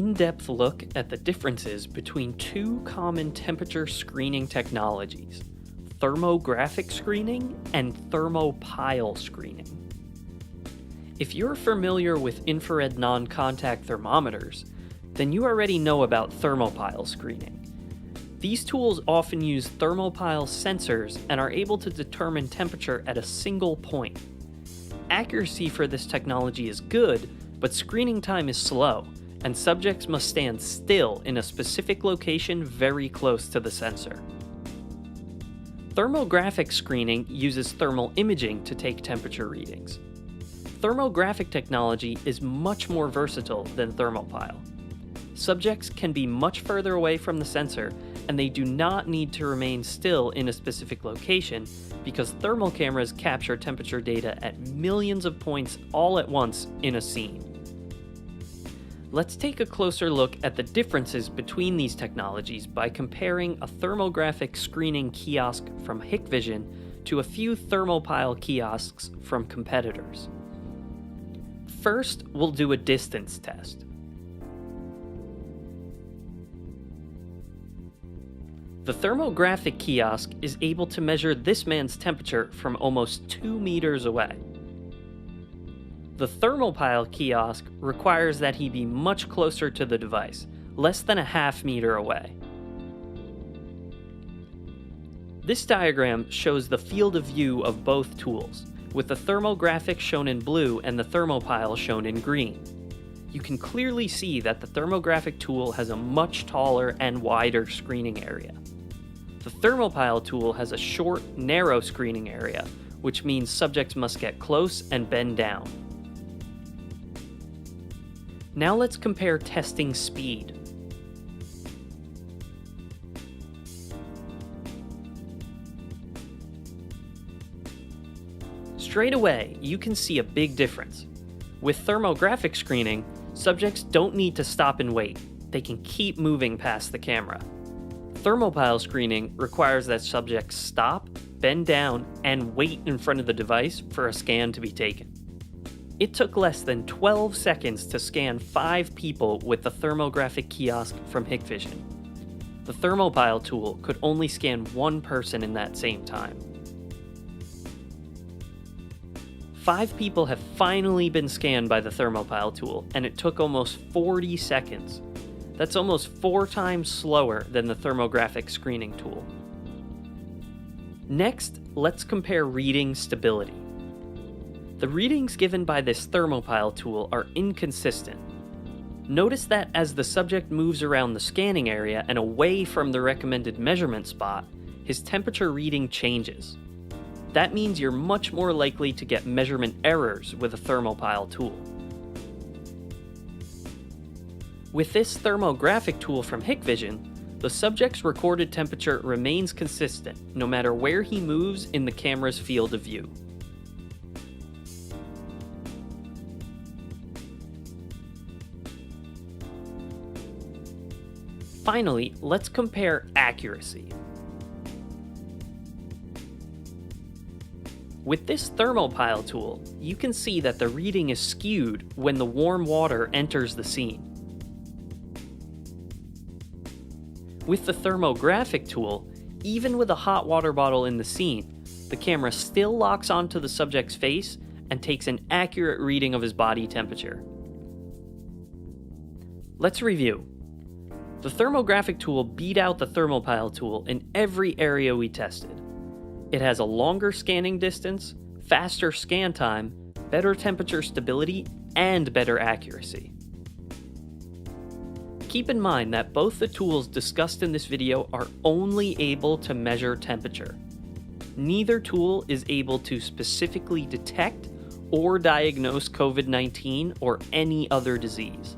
in-depth look at the differences between two common temperature screening technologies, thermographic screening and thermopile screening. If you're familiar with infrared non-contact thermometers, then you already know about thermopile screening. These tools often use thermopile sensors and are able to determine temperature at a single point. Accuracy for this technology is good, but screening time is slow, and subjects must stand still in a specific location very close to the sensor. Thermographic screening uses thermal imaging to take temperature readings. Thermographic technology is much more versatile than thermopile. Subjects can be much further away from the sensor, and they do not need to remain still in a specific location because thermal cameras capture temperature data at millions of points all at once in a scene. Let's take a closer look at the differences between these technologies by comparing a thermographic screening kiosk from Hikvision to a few thermopile kiosks from competitors. First, we'll do a distance test. The thermographic kiosk is able to measure this man's temperature from almost 2 meters away. The thermopile kiosk requires that he be much closer to the device, less than a half meter away. This diagram shows the field of view of both tools, with the thermographic shown in blue and the thermopile shown in green. You can clearly see that the thermographic tool has a much taller and wider screening area. The thermopile tool has a short, narrow screening area, which means subjects must get close and bend down. Now let's compare testing speed. Straight away, you can see a big difference. With thermographic screening, subjects don't need to stop and wait. They can keep moving past the camera. Thermopile screening requires that subjects stop, bend down, and wait in front of the device for a scan to be taken. It took less than 12 seconds to scan 5 people with the thermographic kiosk from Hikvision. The thermopile tool could only scan 1 person in that same time. 5 people have finally been scanned by the thermopile tool, and it took almost 40 seconds. That's almost 4 times slower than the thermographic screening tool. Next, let's compare reading stability. The readings given by this thermopile tool are inconsistent. Notice that as the subject moves around the scanning area and away from the recommended measurement spot, his temperature reading changes. That means you're much more likely to get measurement errors with a thermopile tool. With this thermographic tool from Hikvision, the subject's recorded temperature remains consistent no matter where he moves in the camera's field of view. Finally, let's compare accuracy. With this thermopile tool, you can see that the reading is skewed when the warm water enters the scene. With the thermographic tool, even with a hot water bottle in the scene, the camera still locks onto the subject's face and takes an accurate reading of his body temperature. Let's review. The thermographic tool beat out the thermopile tool in every area we tested. It has a longer scanning distance, faster scan time, better temperature stability, and better accuracy. Keep in mind that both the tools discussed in this video are only able to measure temperature. Neither tool is able to specifically detect or diagnose COVID-19 or any other disease.